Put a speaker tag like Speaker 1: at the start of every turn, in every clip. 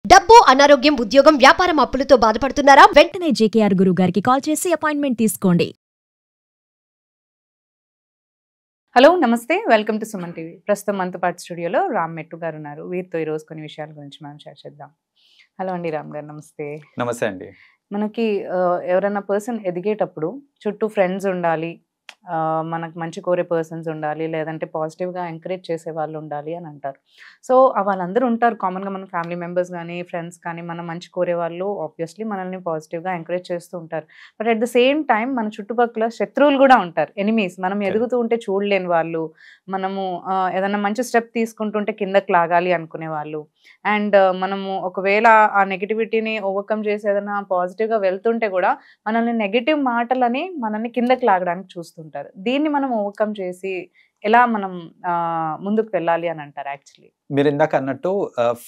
Speaker 1: డబ్బు, అనారోగ్యం, ఉద్యోగం, వ్యాపారం అప్పులతో బాధపడుతున్నారా?
Speaker 2: వెంటనే జేకేఆర్ గురువు గారికి కాల్ చేసి అపాయింట్మెంట్ తీసుకోండి.
Speaker 3: హలో, నమస్తే, వెల్కమ్ టు సుమన్ టీవీ. ప్రస్తుతం మనతో పాటు స్టూడియోలో రామ్ మెట్టు గారు ఉన్నారు. వీరితో ఈరోజు కొన్ని విషయాల గురించి మనం చర్చిద్దాం. హలో అండి, రామ్ గారు నమస్తే.
Speaker 4: నమస్తే అండి.
Speaker 3: మనకి ఎవరైనా పర్సన్ ఎదిగేటప్పుడు చుట్టూ ఫ్రెండ్స్ ఉండాలి, మనకు మంచి కోరే పర్సన్స్ ఉండాలి, లేదంటే పాజిటివ్గా ఎంకరేజ్ చేసే వాళ్ళు ఉండాలి అని అంటారు. సో వాళ్ళందరూ ఉంటారు కామన్గా, మన ఫ్యామిలీ మెంబర్స్ కానీ ఫ్రెండ్స్ కానీ మనం మంచి కోరే వాళ్ళు ఆబ్వియస్లీ మనల్ని పాజిటివ్గా ఎంకరేజ్ చేస్తూ ఉంటారు. But at the same time మన చుట్టుపక్కల శత్రువులు కూడా ఉంటారు, ఎనిమీస్. మనం ఎదుగుతూ ఉంటే చూడలేని వాళ్ళు, మనము ఏదైనా మంచి స్టెప్ తీసుకుంటుంటే కిందకి లాగాలి అనుకునే వాళ్ళు, అండ్ మనము ఒకవేళ ఆ నెగిటివిటీని ఓవర్కమ్ చేసి ఏదైనా పాజిటివ్గా వెళ్తుంటే కూడా మనల్ని నెగిటివ్ మాటలని మనల్ని కిందకి లాగడానికి చూస్తుంటారు. దీన్ని మనం ఓవర్కమ్ చేసి ఎలా మనం ముందుకు వెళ్ళాలి అని అంటారు? యాక్చువల్లీ
Speaker 4: మీరు ఇందాక అన్నట్టు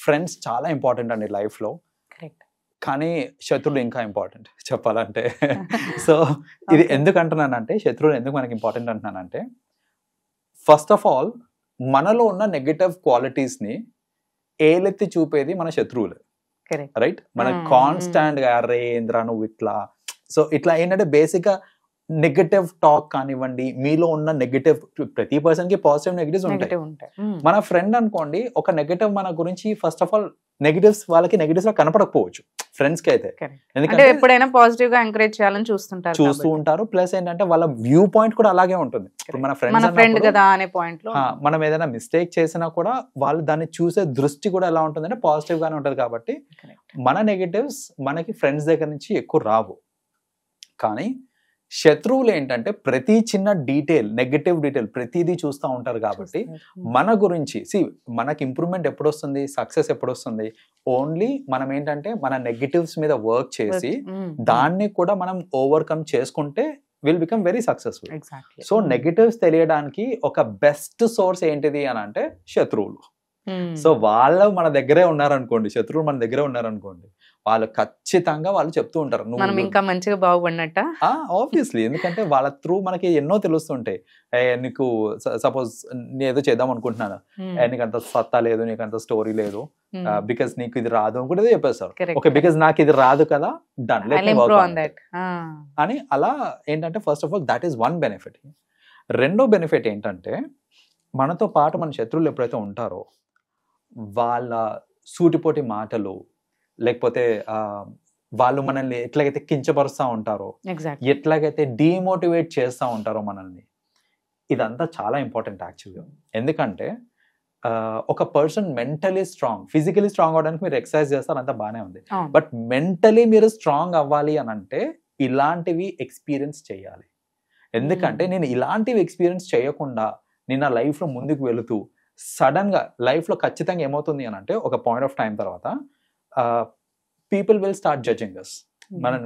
Speaker 4: ఫ్రెండ్స్ చాలా ఇంపార్టెంట్ అండి లైఫ్లో.
Speaker 3: కరెక్ట్.
Speaker 4: కానీ శత్రువులు ఇంకా ఇంపార్టెంట్ చెప్పాలంటే. సో ఇది ఎందుకు అంటున్నానంటే, శత్రువులు ఎందుకు మనకి ఇంపార్టెంట్ అంటున్నానంటే, ఫస్ట్ ఆఫ్ ఆల్ మనలో ఉన్న నెగటివ్ క్వాలిటీస్ని ఏలెత్తి చూపేది మన శత్రువులు. రైట్. మన కాన్స్టాంట్గా అరే ఇంద్రా నువ్వు ఇట్లా, సో ఇట్లా ఏంటంటే బేసిక్గా నెగటివ్ టాక్ కానివ్వండి, మీలో ఉన్న నెగటివ్, ప్రతి పర్సన్ కి పాజిటివ్ నెగటివ్స్ ఉంటాయి. మన ఫ్రెండ్ అనుకోండి, ఒక నెగటివ్ మన గురించి ఫస్ట్ ఆఫ్ ఆల్ నెగటివ్స్ వాళ్ళకి నెగటివ్స్ లా కనపడకపోవచ్చు ఫ్రెండ్స్ కి అయితే,
Speaker 3: ఎందుకంటే ఎప్పుడైనా పాజిటివ్ గా ఎంకరేజ్ చేయాలని చూస్తూ
Speaker 4: ఉంటారు. ప్లస్ ఏంటంటే వాళ్ళ వ్యూ పాయింట్ కూడా అలాగే ఉంటుంది. మన
Speaker 3: ఫ్రెండ్ కదా అనే పాయింట్ లో
Speaker 4: మనం ఏదైనా మిస్టేక్ చేసినా కూడా వాళ్ళు దాన్ని చూసే దృష్టి కూడా ఎలా ఉంటుందంటే పాజిటివ్ గానే ఉంటది. కాబట్టి మన నెగటివ్స్ మనకి ఫ్రెండ్స్ దగ్గర నుంచి ఎక్కువ రావు. కానీ శత్రువులు ఏంటంటే ప్రతి చిన్న డీటెయిల్, నెగటివ్ డీటెయిల్ ప్రతిదీ చూస్తూ ఉంటారు. కాబట్టి మన గురించి మనకి ఇంప్రూవ్మెంట్ ఎప్పుడు వస్తుంది, సక్సెస్ ఎప్పుడు వస్తుంది, ఓన్లీ మనం ఏంటంటే మన నెగటివ్స్ మీద వర్క్ చేసి దాన్ని కూడా మనం ఓవర్కమ్ చేసుకుంటే will become very successful. So negatives తెలియడానికి ఒక బెస్ట్ సోర్స్ ఏంటిది అని అంటే శత్రువులు. సో వాళ్ళు మన దగ్గరే ఉన్నారనుకోండి, శత్రువులు మన దగ్గరే ఉన్నారనుకోండి, వాళ్ళు ఖచ్చితంగా వాళ్ళు చెప్తూ ఉంటారు
Speaker 3: మనం ఇంకా మంచిగా బాగుపడినట్ట.
Speaker 4: ఆబ్వియస్లీ, ఎందుకంటే వాళ్ళ త్రూ మనకి ఎన్నో తెలుస్తుంటాయి. నీకు సపోజ్ నేను ఏదో చేద్దాం అనుకుంటున్నాను, నీకు అంత సత్తా లేదు, నీకు అంత స్టోరీ లేదు, బికాస్ నీకు ఇది రాదు అని కూడా చెప్పేస్తారు. ఓకే, బికాస్ నాకు ఇది రాదు కదా, done, let me work on that అని. అలా ఏంటంటే first of all that is one benefit. రెండో బెనిఫిట్ ఏంటంటే, మనతో పాటు మన శత్రువులు ఎప్పుడైతే ఉంటారో వాళ్ళ సూటిపోటి మాటలు, లేకపోతే వాళ్ళు మనల్ని ఎట్లాగైతే కించపరుస్తూ ఉంటారో, ఎట్లాగైతే డిమోటివేట్ చేస్తూ ఉంటారో మనల్ని, ఇదంతా చాలా ఇంపార్టెంట్ యాక్చువల్గా. ఎందుకంటే ఒక person mentally strong, physically strong అవడానికి మీరు ఎక్సర్సైజ్ చేస్తారు, అంతా బాగానే ఉంది. బట్ మెంటలీ మీరు స్ట్రాంగ్ అవ్వాలి అని అంటే ఇలాంటివి ఎక్స్పీరియన్స్ చేయాలి. ఎందుకంటే నేను ఇలాంటివి ఎక్స్పీరియన్స్ చేయకుండా నేను నా లైఫ్లో ముందుకు వెళుతూ సడన్గా లైఫ్లో ఖచ్చితంగా ఏమవుతుంది అని అంటే ఒక పాయింట్ ఆఫ్ టైం తర్వాత పీపుల్ విల్ స్టార్ట్ జడ్జింగ్ అస్.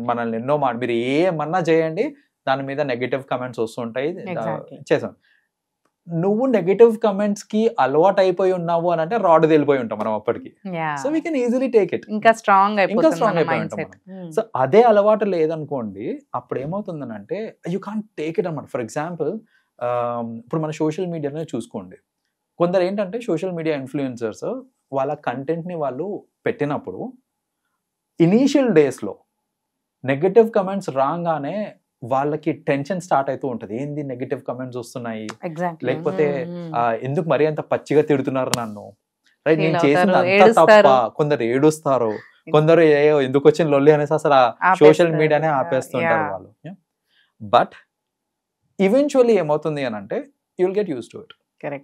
Speaker 4: మనల్ని ఎన్నో మీరు ఏమన్నా చేయండి, దాని మీద నెగటివ్ కమెంట్స్ వస్తుంటాయి. చేసాం, నువ్వు నెగటివ్ కమెంట్స్ కి అలవాటు అయిపోయి ఉన్నావు అని అంటే రాడ్ వెళ్ళిపోయి ఉంటాం మనం అప్పటికి. So we can easily take it,
Speaker 3: ఇంకా స్ట్రాంగ్ అయిపోయి
Speaker 4: ఉంటాం. సో అదే అలవాటు లేదనుకోండి, అప్పుడు ఏమవుతుందని అంటే యూ కాంట్ టేక్ ఇట్ అనమాట. ఫర్ ఎగ్జాంపుల్ ఇప్పుడు మన సోషల్ మీడియాలో చూసుకోండి, కొందరు ఏంటంటే సోషల్ మీడియా ఇన్ఫ్లుయెన్సర్స్ వాళ్ళ కంటెంట్ని వాళ్ళు పెట్టినప్పుడు ఇనీషియల్ డేస్లో నెగటివ్ కమెంట్స్ రాగానే వాళ్ళకి టెన్షన్ స్టార్ట్ అవుతూ ఉంటుంది. ఏంది నెగటివ్ కమెంట్స్ వస్తున్నాయి, లేకపోతే ఎందుకు మరీ అంత పచ్చిగా తిడుతున్నారు నన్ను, రైట్, నేను చేసింది అంత తప్ప. కొందరు ఏడుస్తారు, కొందరు ఎందుకు వచ్చిన లొల్లి అనేసి అసలు సోషల్ మీడియానే ఆపేస్తుంటారు వాళ్ళు. బట్ ఈవెన్చువల్లీ ఏమవుతుంది అని అంటే you'll get use to it.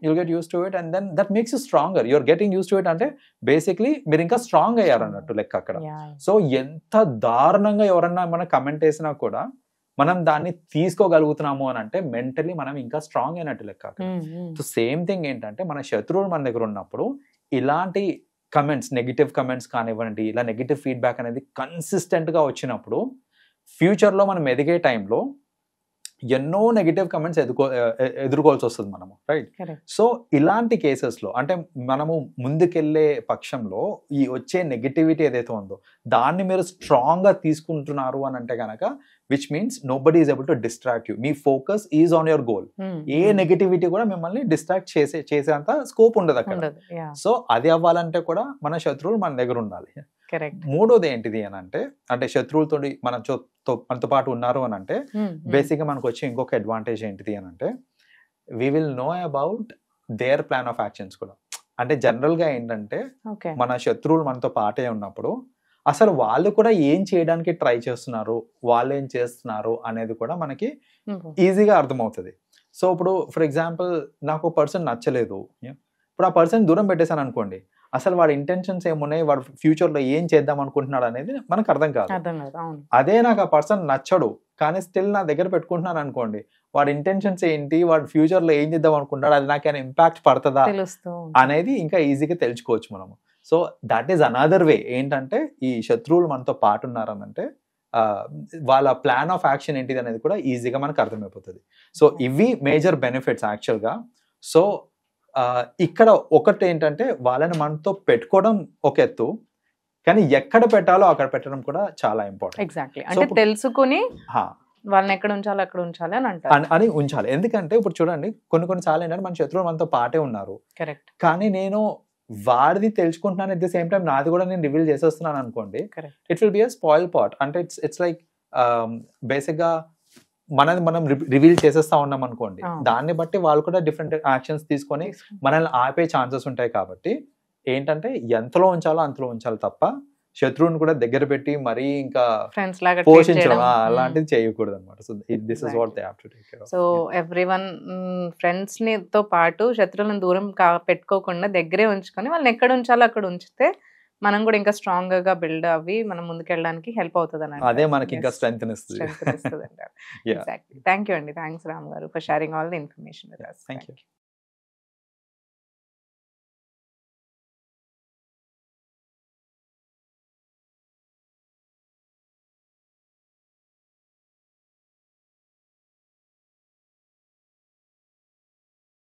Speaker 4: You'll get used to it and then that makes you stronger. You're getting used to it అంటే బేసిక్లీ మీరు ఇంకా స్ట్రాంగ్ అయ్యారు అన్నట్టు లెక్క అక్కడ. సో ఎంత దారుణంగా ఎవరన్నా మన కమెంట్ వేసినా కూడా మనం దాన్ని తీసుకోగలుగుతున్నాము అని అంటే మెంటలీ మనం ఇంకా స్ట్రాంగ్ అయినట్టు లెక్క అక్కడ. సో సేమ్ థింగ్ ఏంటంటే మన శత్రువులు మన దగ్గర ఉన్నప్పుడు ఇలాంటి కమెంట్స్, నెగిటివ్ కమెంట్స్ కానివ్వండి, ఇలా నెగిటివ్ ఫీడ్బ్యాక్ అనేది కన్సిస్టెంట్గా వచ్చినప్పుడు ఫ్యూచర్లో మనం ఎదిగే టైంలో ఎన్నో నెగిటివ్ కమెంట్స్ ఎదుర్కోవాల్సి వస్తుంది మనము, రైట్?
Speaker 3: కరెక్ట్.
Speaker 4: సో ఇలాంటి కేసెస్లో అంటే మనము ముందుకెళ్ళే పక్షంలో ఈ వచ్చే నెగిటివిటీ ఏదైతే ఉందో దాన్ని మీరు స్ట్రాంగ్గా తీసుకుంటున్నారు అని అంటే కనుక which means nobody is able to distract you. Me focus is on your goal. A negativity కూడా మిమ్మల్ని డిస్ట్రాక్ట్ చేసేంత స్కోప్ ఉండదు అక్కడ. సో అది అవ్వాలంటే కూడా మన శత్రువులు మన దగ్గర ఉండాలి. మూడోది ఏంటిది అని అంటే శత్రువులతో మనతో పాటు ఉన్నారు అని అంటే బేసిక్గా మనకు వచ్చే ఇంకొక అడ్వాంటేజ్ ఏంటిది అని అంటే we will know about their plan of actions కూడా. అంటే జనరల్గా ఏంటంటే మన శత్రువులు మనతో పాటే ఉన్నప్పుడు అసలు వాళ్ళు కూడా ఏం చేయడానికి ట్రై చేస్తున్నారు, వాళ్ళు ఏం చేస్తున్నారు అనేది కూడా మనకి ఈజీగా అర్థమవుతుంది. సో ఇప్పుడు ఫర్ ఎగ్జాంపుల్ నాకు ఒక పర్సన్ నచ్చలేదు, ఇప్పుడు ఆ పర్సన్ దూరం పెట్టేశాను అనుకోండి, అసలు వాడి ఇంటెన్షన్స్ ఏమున్నాయి, వాడు ఫ్యూచర్లో ఏం చేద్దాం అనుకుంటున్నాడు అనేది మనకు అర్థం కాదు. అదే నాకు ఆ పర్సన్ నచ్చడు కానీ స్టిల్ నా దగ్గర పెట్టుకుంటున్నాను అనుకోండి, వాడి ఇంటెన్షన్స్ ఏంటి, వాడు ఫ్యూచర్లో ఏం చేద్దాం అనుకుంటాడు, అది నాకు ఏమైనా ఇంపాక్ట్ పడుతుందా అనేది ఇంకా ఈజీగా తెలుసుకోవచ్చు మనము. So that is another way ఏంటంటే ఈ శత్రువులు మనతో పాటు ఉన్నారనంటే వాళ్ళ ప్లాన్ ఆఫ్ యాక్షన్ ఏంటిది అనేది కూడా ఈజీగా మనకు అర్థమైపోతుంది. సో ఇవి మేజర్ బెనిఫిట్స్ యాక్చువల్గా. సో ఇక్కడ ఒకటి ఏంటంటే వాళ్ళని మనతో పెట్టుకోవడం ఒక ఎత్తు, కానీ ఎక్కడ పెట్టాలో అక్కడ పెట్టడం కూడా చాలా ఇంపార్టెంట్.
Speaker 3: ఎగ్జాక్ట్లీ. అంటే తెలుసుకుని వాళ్ళని ఎక్కడ ఉంచాలో అక్కడ ఉంచాలి అని
Speaker 4: ఉంచాలి. ఎందుకంటే ఇప్పుడు చూడండి కొన్నిసార్లు ఏంటంటే మన శత్రువులు మనతో పాటే ఉన్నారు,
Speaker 3: కరెక్ట్,
Speaker 4: కానీ నేను వాడిది తెలుసుకుంటున్నాను అట్ ద సేమ్ టైం నాది కూడా నేను రివీల్ చేసేస్తున్నాను అనుకోండి, it will be a spoil pot. అంటే ఇట్స్ లైక్ బేసిక్గా మనం రివీల్ చేసేస్తా ఉన్నాం అనుకోండి, దాన్ని బట్టి వాళ్ళు కూడా డిఫరెంట్ యాక్షన్స్ తీసుకొని మనల్ని ఆపే ఛాన్సెస్ ఉంటాయి. కాబట్టి ఏంటంటే ఎంతలో ఉంచాలో అంతలో ఉంచాలి తప్ప శత్రువుని కూడా దగ్గర పెట్టి మరీ ఇంకా పోషించడం అలాంటిది చేయకూడదు అనమాట. So this is what they have to take care of.
Speaker 3: So everyone friends ని తో పాటు శత్రువులను దూరం పెట్టుకోకుండా దగ్గరే ఉంచుకొని వాళ్ళని ఎక్కడ ఉంచాలో అక్కడ ఉంచితే మనం కూడా ఇంకా స్ట్రాంగ్ గా బిల్డ్ అవ్వి మనం ముందుకెళ్ళడానికి హెల్ప్ అవుతుంది అన్నమాట.
Speaker 4: అదే మనకి ఇంకా స్ట్రెంగ్త్ ఇస్తుంది.
Speaker 3: థ్యాంక్ యూ అండి. థ్యాంక్స్ రామ్ గారు for sharing all the information with us.
Speaker 4: Thank you.